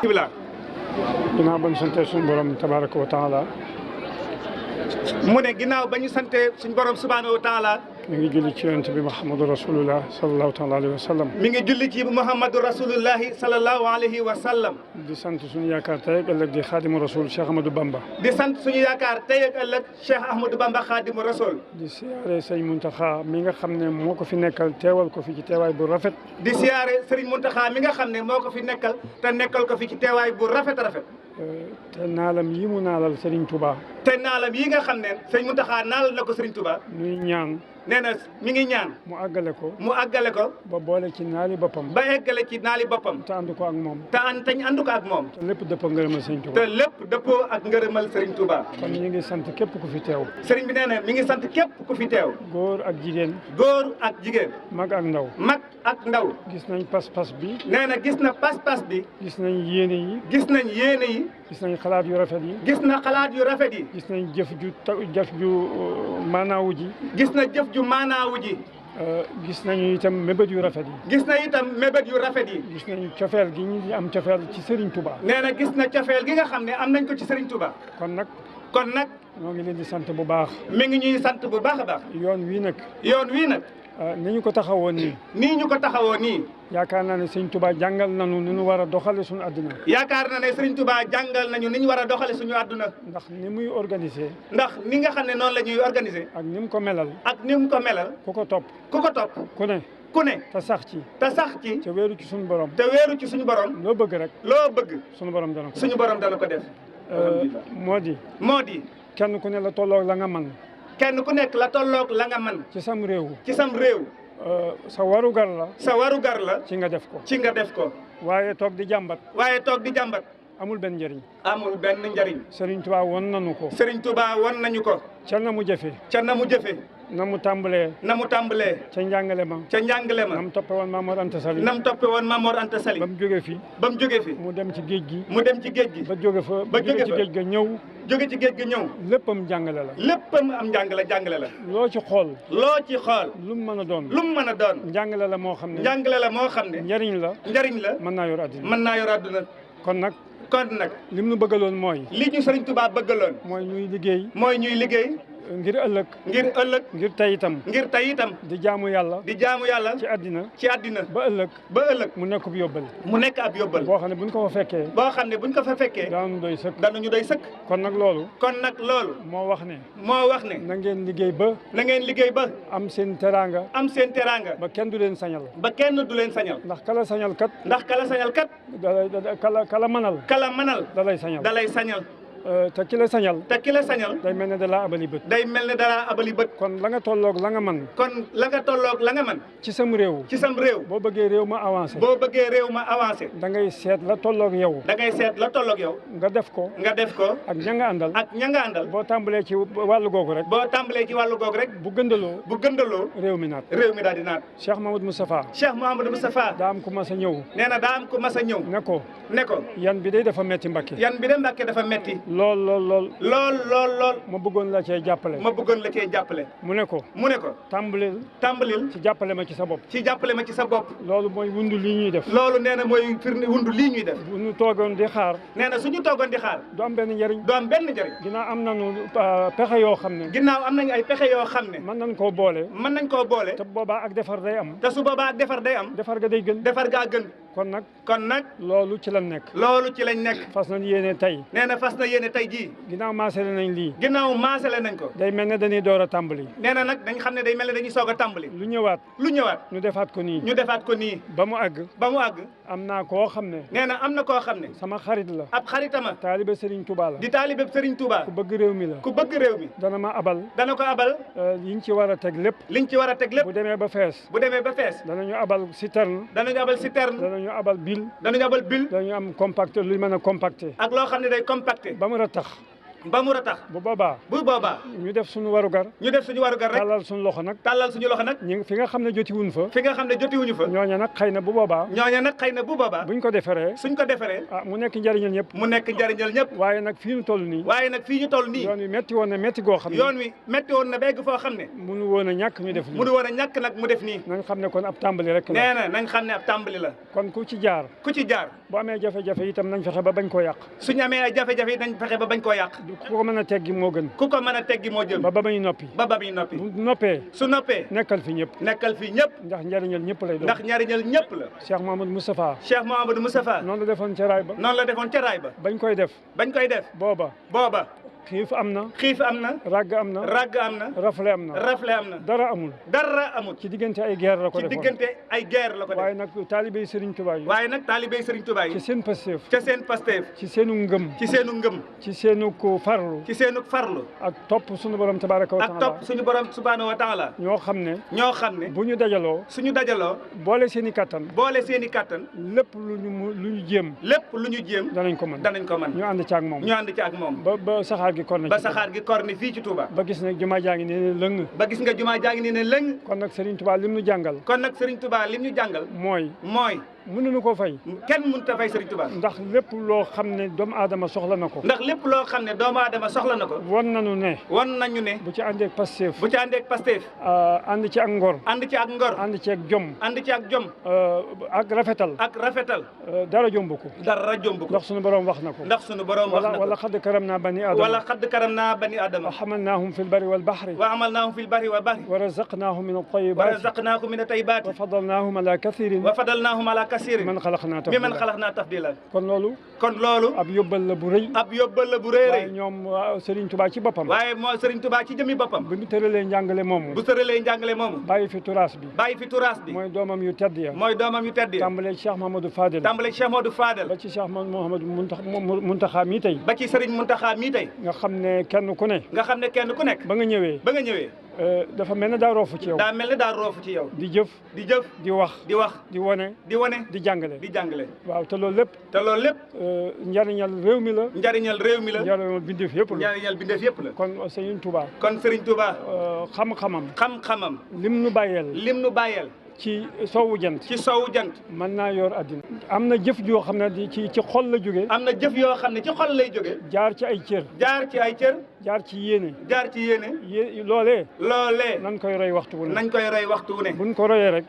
bismillah. ginnaaw ba ñu sante suñu borom tabaraka wa taala. mu ne ginnaaw ba ñu sante suñu borom subhanahu wa taala. mi ngi julli ci yonent bi Muhammadu Rasulullah sallallahu taala alayhi wa sallam. mi ngi julli ci Muhammadu Rasulullahi sallallahu alayhi wa sallam. di sant suñu yaakaar tey ak ëllëg di xaadimu rasul Cheikh Ahmadou Bamba. di sant suñu yaakaar tey ak ëllëg Cheikh Ahmadou Bamba xaadimu rasul. di siyaare sëñ Muntaxa mi nga xam ne moo ko fi nekkal teewal ko fi ci teewaay bu rafet. di siyaare Serigne Muntaxa mi nga xam ne moo ko fi nekkal te nekkal ko fi ci teewaay bu rafet a rafet. te naalam yi mu naalal Serigne Touba. te naalam yi nga xam ne Serigne Muntaxa naalal na ko Serigne Touba. ñuy ñaan. nee na mi ngi ñaan. mu àggale ko. mu àggale ko. ba boole ci naali boppam. ba eggale ci naali boppam. te ànd ko ak moom. te ànd ko ak moom. te lépp dëppoo ngërëmal Serigne Touba. te lépp dëppoo ak ngërëmal Serigne Touba. kon ñu ngi sant képp ku fi teew. Serigne bi nee na mi ngi sant képp ku fi teew. góor ak jigéen. góor ak jigéen. mag ak ndaw. mag ak ndaw. gis nañ pas-pas bi. nee na gis na pas-pas bi. gis nañ yéene yi. gis nañ yéene yi. gis nañ xalaat yu rafet yi. gis na xalaat yu rafet yi. gis nañ jëf ju maanaawu ji. gis na jëf ju maanaawu ji. gis nañu itam mébét yu rafet yi. gis na itam mébét yu rafet yi. gis nañu cofeel gi ñu am cofeel ci Serigne Touba. nee na gis na cofeel gi nga xam ne am nañ ko ci Serigne Touba. kon nag. ñoo ngi leen di sant bu baax. mi ngi ñuy sant bu baax a baax. yoon wii nag. ni ñu ko taxawoon nii. nii ñu ko taxawoo nii. yaakaar naa ne Serigne Touba jàngal nañu ni ñu war a doxale suñu àdduna. yaakaar na ne Serigne Touba jàngal nañu ni ñu war a doxale suñu àdduna. ndax ni muy organiser. ndax ni nga xam ne noonu la ñuy organiser. ak ni mu ko melal. ku ko topp. ku ne. te sax ci. te wéeru ci suñu borom. loo bëgg rek. suñu borom dana ko def. moo di. kenn ku ne la tolloog la nga man. kenn ku nekk la tolloog la nga man. ci sam réew. sa warugar la. ci nga def ko. waaye toog di jàmbat. amul benn njëriñ. Serigne Touba won nañu ko. ca na mu jëfe. na mu tàmbalee. ca njàngale ma. na mu toppe woon Mamour Anta Sali. ba mu jóge fi. mu dem ci géej gi. ba jóge ci géej ga ñëw. léppam jàngale la. loo ci xool. lu mu mën a doon. njàngale la moo xam ne. njëriñ la. mën naa yor àddina. kon nag. lim nu bëggaloon mooy. li ñu Serigne Touba bëggaloon. mooy ñuy liggéey. ngir ëllëg. ngir tey itam. di jaamu yàlla. ci àddina. ba ëllëg. mu nekk ab yóbbal. boo xam ne buñ ko fa fekkee. daanu doy sëkk. kon nag loolu. moo wax ne. na ngeen liggéey ba. am seen teraanga. ba kenn du leen sañal. ndax kala sañal kat. kala manal. da lay sañal. te ki la sañal. day mel ne dalaa abali bët. kon la nga tolloog la nga man. ci sam réew. boo bëggee réew ma avancé. da ngay seet la tolloog yow. nga def ko. ak ña nga àndal. boo tàmbalee ci wàllu googu rek. bu gëndaloo. réew mi daal di naat. Cheikh Mouhamadou Moustapha. daa am ku mas a ñëw. ne ko. yan bi day dafa metti Mbàkke. dafa metti. lool. ma bëggoon la cee jàppale. mu ne ko. tàmbalil. ci jàppale ma ci sa bopp. loolu mooy wundu lii ñuy def. bu ñu toogoon di xaar. suñu toogoon di xaar. du am benn njëriñ. ginnaaw am nañu pexe yoo xam ne. mën nañ koo boole. te boobaa ak defar day am. defar ga day gën. kon nag. loolu ci lañ nekk. fas nañ yéene tey. fas na yéene tey jii. ginnaaw maasale nañ lii. nañ ko. day mel ne dañuy door a tàmbali. nag dañ xam ne day mel ne dañuy soog a tàmbali. lu ñëwaat. ñu defaat ko nii. ba mu àgg. am naa koo xam ne. am na koo xam ne. sama xarit la. ab xaritama. taalibe Serigne Touba la. di taalibe Serigne Touba. ku bëgg réew mi la. dana ko abal. liñ ci war a teg lépp. bu demee ba fees. danañu abal citerne. danañu abal bil. danañu am compacté luy mën a compacté. ak loo xam ne day compacté. ba mu rattax. ba mu ratax bu boobaa ñu def suñu warugar rek tàllal suñu loxo nag fi nga xam ne jotiwuñ fa ñooña nag xëy na bu boobaa buñ ko defaree mu nekk njariñal ñëpp waaye nag fii ñu toll nii yoon wi metti woon na metti goo xam ne begg foo xam ne mënu woon a ñàkk ñu def nag mu def nii nañ xam ne kon ab tàmbali rek la nee na nañ xam ne ab tàmbali la kon ku ci jaar bu amee jafe-jafe itam nañ fexe ba bañ koo yàq suñu amee jafe-jafe yi nañ fexe ba bañ koo yàq ku ko mën a teggi moo gën ba muy noppi bu noppee su noppee nekkal fi ñëpp ndax njariñal ñëpp lay doon la Cheikh Mouhamadou Moustapha noonu la defoon ca raay ba bañ koy def booba xiif am na ragg am na rafle am na dara amul ci diggante ay guerre la ko defoon waaye nag taalibey Serigne Touba yi ci seen Pastef ci seenu ngëm ci seenu ko farlu ak topp suñu borom tabaraka wa taala ñoo xam ne bu ñu dajaloo boole seen i kattan lépp lu ñu jéem danañ ko mën ñu ànd ci ak moom ba saxaar gi korni fii ci Touba ba gis nga jumaa jaa ngi ne lëng kon nag Serigne Touba lim ñu jàngal mooy mënuñu ko fay kenn mënut a fay Serigne Touba ndax lépp loo xam ne doomu aadama soxla na ko won nañu ne bu ci àndee ak Pastef ànd ci ak ngor ànd ci ak jom ak rafetal dara jomb ko ndax suñu borom wax na ko wala xadd karam naa bani adama wa hamalnaahum fil barri wal bahri wa razaqnaahum min at-tayyibaati wa fadalnaahum ala kathirin man xalaqnaa tafdiila kon loolu ab yóbbal la bu rëy waaye ñoom Serigne Touba ci boppam ci jëmi boppam bu tëralee njàngale moomu bàyyi fi turaas bi mooy doomam yu tedd ya tàmbalee Cheikh Mamadou Fadel ba ci Cheikh Mouhamadou Mountakha mii tey ba ci Serigne Mountakha mii tey nga xam ne kenn ku nekk ba nga ñëwee dafa mel ne daa roofu ci yow di jëf di wax di wone di jàngale waaw te loolu lépp njariñal réew mi la njariñal bindeef yëpp la kon Serigne Touba xam-xamam lim nu bàyyeel ci sowu jant mën naa yor addina am na jëf joo xam ne ci xol la jóge jaar ci ay cër jaar ci yéene loolee nañ koy roy waxtu wu ne buñ ko royee rek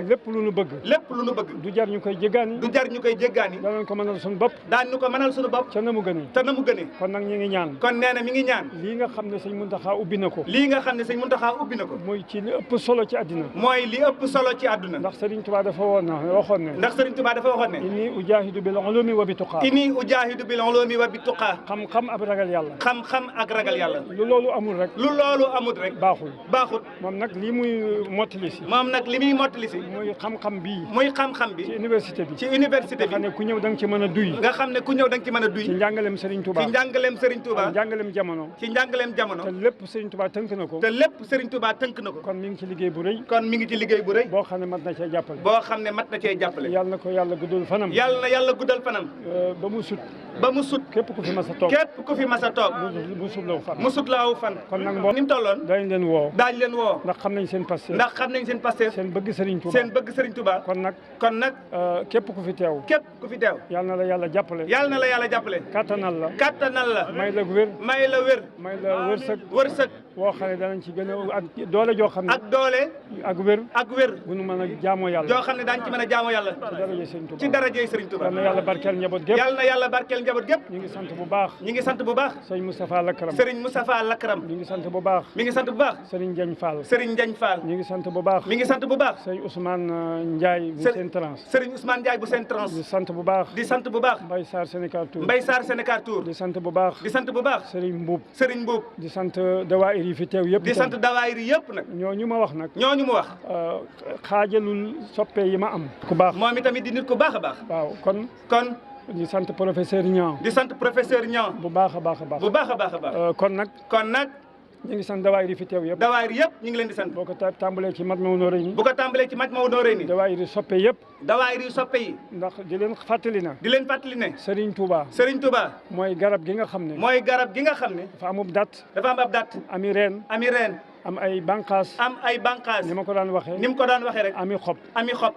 lépp lu nu bëgg du jar ñu koy jéggaani danañ ko mënal suñu bopp ca na mu gënee kon nag ñu ngi ñaan lii nga xam ne sëñ Muntaxa ubbi na ko mooy ci li ëpp solo ci àddina ndax Serigne Touba dafa waxoon ne inni ujaahidu bil ulumi wa bi tuqaa xam-xam ak ragal yàlla lu loolu amul rek baaxul moom nag li muy mottali si muy xam-xam bi ci université bi nga xam ne ku ñëw da nga ci mën a duy ci njàngaleem Serigne Touba ak njàngaleem jamono te lépp Serigne Touba tënk na ko kon mi ngi ci liggéey bu rëy boo xam ne mat na cee jàppale yàlla na ko yàlla guddal fanam ba mu sut képp ku fi mas a toog mu sut la aw fan kon nag ni mu tolloon daañu leen woo ndax xam nañ seen Pastef seen bëgg Serigne Touba kon nag képp ku fi teew yàlla na la yàlla jàppale kattanal la may la wér may la wërsëg woo xam ne danañ ci gën a ak doole joo xam ne ak wér bu nu mën a jaamoo yàlla joo xam ne daañu ci mën a jaamoo yàlla ci darajey Serigne Touba yàlla na yàlla barkeel njaboot gépp ñu ngi sant bu baax Serigne Moustapha Lakram ñu ngi sant bu baax Serigne Diagne Fall ñu ngi sant bu baax Serigne Ousmane Ndiaye bu Sen Trans di sant bu baax Mbaye Sarr Sénégal Tour di sant bu baax Serigne Mbuub di sant dawaayir yi fi teew yëpp nag ñooñu ma wax xaajalul soppe yi ma am ku baax moom itamit di nit ku baax a baax waaw kon di sant professeur Niang bu baax a baax kon nag ñu ngi sant dawaayir yi fi teew yëpp. dawaayir yëpp ñu ngi leen di sant. boo ko tàmbalee ci Majmahun Nurayni. bu ko tàmbalee ci Majmahun Nurayni. dawaayir yi soppe yëpp. dawaayir yi soppe yi. ndax di leen fàttali na. di leen fàttali ne. Serigne Touba. Serigne Touba. mooy garab gi nga xam ne. mooy garab gi nga xam ne. dafa amub dat. dafa am ab dat. ami reen. ami reen. am ay bànqaas. am ay bànqaas. ni ma ko daan waxee. ni mu ko daan waxee rek. ami xob. ami xob.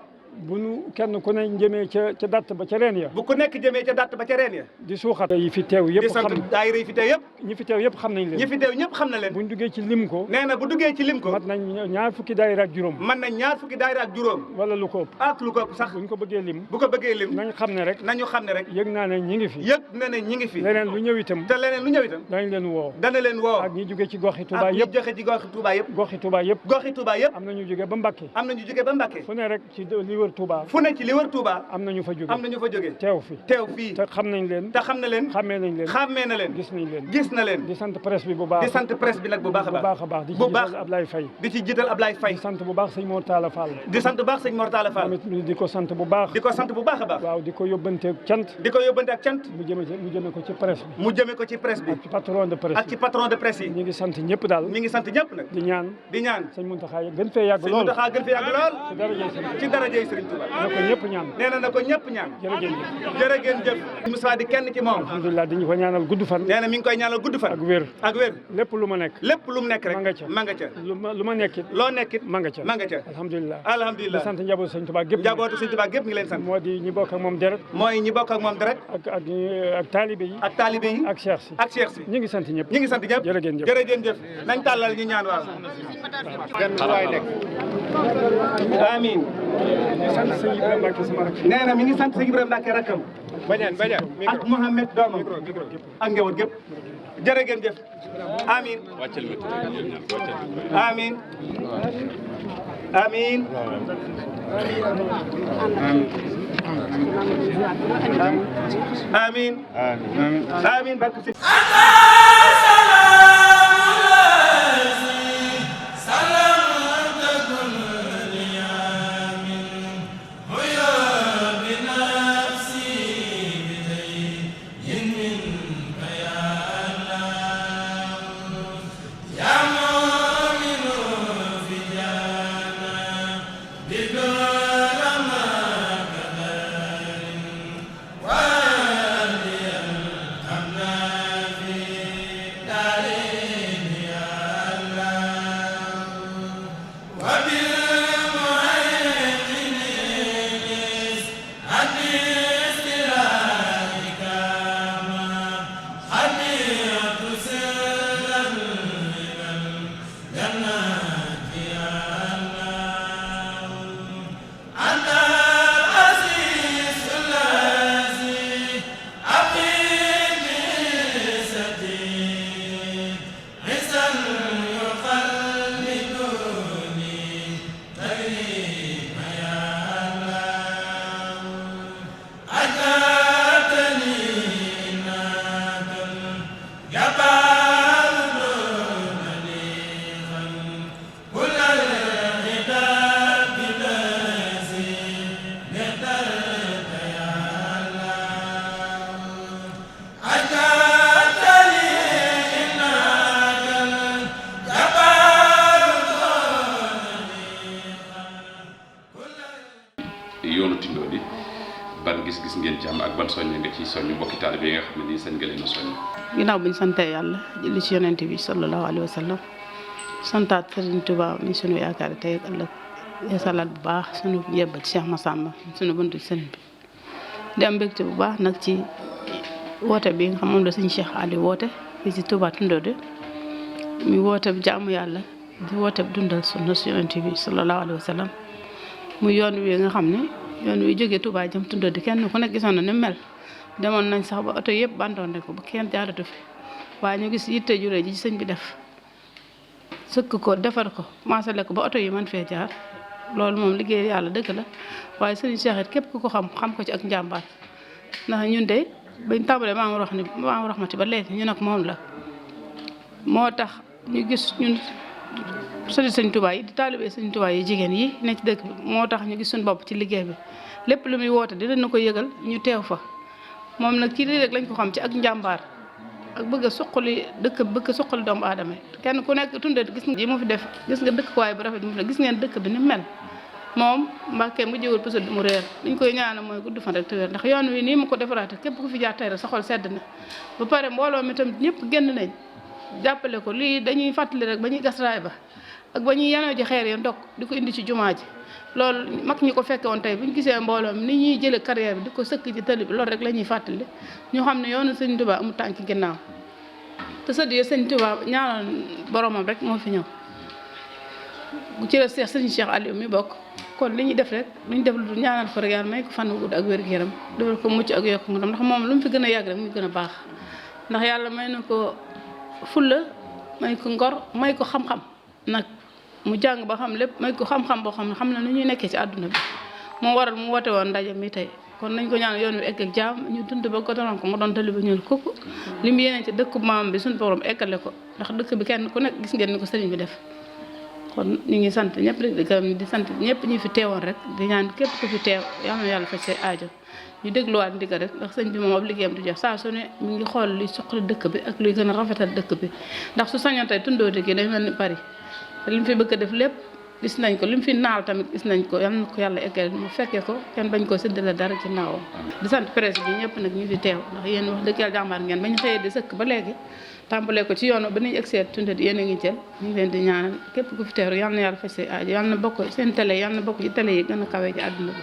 bu nu kenn ku ne jëmee ca datt ba ca reen ya. bu ku nekk jëmee ca datt ba ca reen ya. di suuxat yi fi teew yëpp. xam di sant daayira yi fi teew yëpp. ñi fi teew yëpp xam nañ leen. ñi fi teew ñëpp xam na leen. buñ duggee ci lim ko. nee na bu duggee ci lim ko. mat nañ ñaar fukki daayira ak juróom. mën nañ ñaar fukki daayira ak juróom. wala lu ko ëpp. ak lu ko ëpp sax. buñ ko bëggee lim. bu ko bëggee lim. nañ xam ne rek. nañu xam ne rek. yëg naa ne ñi ngi fi. yëg na ne ñi ngi fi. leneen lu ñëw itam. te leneen lu ñëw itam. dañ leen woo. dana leen woo. ak ñi jóge ci goxi Touba yëpp. ak ñi jóge ci goxi Touba yëpp. goxi Touba yëpp. goxi Touba yëpp. am na ñu jóge ba Mbakke. am na ñu jóge ba Mbakke. fu ne rek ci li wër Touba. fu ne ci li wër Touba. am na ñu fa jóge. am na ñu fa jóge. teew fi. teew fii. te xam nañ leen. te xam na leen. xàmmee nañ leen. xàmmee na leen. gis nañ leen. gis na leen. di sant presse bi bu baax. di sant presse bi nag bu baax a baax. di ci jiital Ablaye Faye. di ci jiital Ablaye Faye. di sant bu baax sëñ Mor Talla Fall. di sant bu baax sëñ Mor Talla Fall. di ko sant bu baax. di ko sant bu baax a baax. waaw di ko yóbbante ak cant. di ko yóbbante ak cant. mu jëme ko ci presse bi. mu jëme ko ci presse bi. ak ci patron de presse ak ci patron de presse yi. ñu ngi sant ñëpp daal. mi ngi sant ñëpp nag. di ñaan. di ñaan. sëñ Mountakha gën fee yàgg lool. sëñ Mountakha gën fee yàgg lool. ci darajey Serigne Touba. na ko ñëpp ñaan. nee na ko ñëpp ñaan. jërëjëf Moussa di kenn ci moom. alhamdulilah di ñu ko ñaanal gudd fan. nee na mi ngi koy ñaanal gudd fan. ak wér. ak wér. lépp lu ma nekk. lépp lu mu nekk rek. ma nga ca ma nga ca. lu ma nekkit. loo nekkit. ma nga ca. ma nga ca. alhamdulilah. alhamdulilah di sant njabootu sëñ Touba gépp. njabootu sëñ Touba gépp ngi leen sant. moo di ñi bokk ak moom deret. mooy ñi bokk ak moom deret. ak taalibe yi. ak taalibe yi. ak Seex si. ak Seex si. ñu ngi sant ñëpp. ñu ngi sant ñëpp. jërëjëf nañ tàllal ñu ñaan waaw. amiin. di sant sëñ Ibrahima Mbacke sama rakk. nee na mi ngi sant sëñ Ibrahima Mbacke rakkam. ak Mouhamed doomam. ak njaboot gépp. jërëjëf. amiin. amiin. amiin. amiin. amiin. barke si. yoonu Tindoodi ban gis-gis ngeen ci am ak ban soññ nga ciy soññ mbokki taalibe yi nga xam ne nii sañ nga leen a soññ. ginnaaw bi ñu santee yàlla julli ci yonent bi sallallahu alayhi wa sallam santaat Serigne Touba mi sunu yaakaar tey ak ëllëg yeesalaat bu baax sunu njëbbal Cheikh Massamba sunu buntu Serigne bi di am mbégte bu baax nag ci woote bi nga xam moom la suñu Cheikh Aliou woote fii ci Touba Tindoodi mi woote bi jaamu yàlla di woote bi dundal sunna si yonent bi sallallahu alayhi wa sallam mu yoon wi nga xam ne yoon wi jógee Touba jëm Tindoodi kenn ku nekk gisoon na ni mel demoon nañ sax ba oto yëpp bandoon ne ko ba kenn jaaratu fi waaye ñu gis yitte jure ji sëñ bi def sëkk ko defar ko maasale ko ba oto yi mën fee jaar loolu moom liggéey yàlla dëgg la waaye sëriñ Cheikh it képp ku ko xam ko ci ak njàmbaar ndax ñun de bañ tàmbalee maa ngi raxmati ba léegi ñu nag moom la moo tax ñu gis ñun sëriñ sëñ Touba yi di taalibee sëñ Touba yi jigéen yi ne ci dëkk bi moo tax ñu gis suñu bopp ci liggéey bi lépp lu muy woote dinañ ko yëgal ñu teew fa moom nag kii lii rek lañ ko xam ci ak njàmbaar ak bëgg a suqali dëkk bi bëgg a suqali doomu aadama yi kenn ku nekk Tindodi gis nga yi mu fi def gis nga dëkkuwaay bu rafet mu fi gis ngeen dëkk bi ni mel moom Mbàkke mu jëwul parce que mu réer liñ koy ñaanal mooy gudd fan rek te wér ndax yoon wi nii mu ko defaraate képp ku fi jaar tey rek sa xol sedd na ba pare mbooloo mi tam ñëpp génn nañ jàppale ko lii dañuy fàttali rek ba ñuy gas raay ba ak ba ñuy yanoo ji xeer yi ndokk di ko indi ci jumaa ji loolu mag ñi ko fekke woon tey bu ñu gisee mbooloo mi ni ñuy jëlee carrière bi di ko sëkk ci tëli bi loolu rek la ñuy fàttali ñu xam ne yoonu Sëñ Tuubaa amul tànk ginnaaw te sëdd yi Sëñ Tuubaa ñaanal boromam rek moo fi ñëw ci la Seex Sëñ Cheikh AlliYU mi bokk kon li ñuy def rek lu ñu def lu dul ñaanal ko rek yàlla may ko fan wu gudd ak wér-gu-yaram defal ko mucc ak yokk mu ndax moom lu mu fi gën a yàgg rek mu gën a baax ndax yàlla may na ko fulla may ko ngor may ko xam-xam nag mu jàng ba xam lépp may ko xam-xam boo xam ne xam na nu ñuy nekkee ci àdduna bi moo waral mu woote woon ndaje mi tey kon nañ ko ñaan yoon wi egg ak jaam ñu dund ba ko doon ko mu doon tali ba ñuul kukk li mu yéene ci dëkk maam bi suñu borom eggale ko ndax dëkk bi kenn ku nekk gis ngeen ni ko sëriñ bi def kon ñu ngi sant ñëpp di gërëm di sant ñëpp ñi fi teewoon rek di ñaan képp ku fi teew yal na yàlla faj say aajo ñu dégluwaat ndigal rek ndax sëñ bi moom ab liggéeyam du jeex saa su ne mi ngi xool luy suqali dëkk bi ak luy gën a rafetal dëkk bi ndax su sañoon tey Tindodi gi day mel ni Paris te li mu fi bëgg a def lépp gis nañ ko li mu fi naal tamit gis nañ ko yal na ko yàlla eggale mu fekkee ko kenn bañ koo séddale dara ci naawam di sant presse bi ñëpp nag ñu fi teew ndax yéen wax dëgg yàlla jàmbaar ngeen bañ xëyee di sëkk ba léegi tàmbalee ko ci yoon ba nañ egg Tindodi yéen a ngi jël ñu ngi leen di ñaanal képp ku fi teew yal na yàlla faj say aajo yal na bokk seen télé yal na bokk ci télé yi gën a kawee ci àdduna bi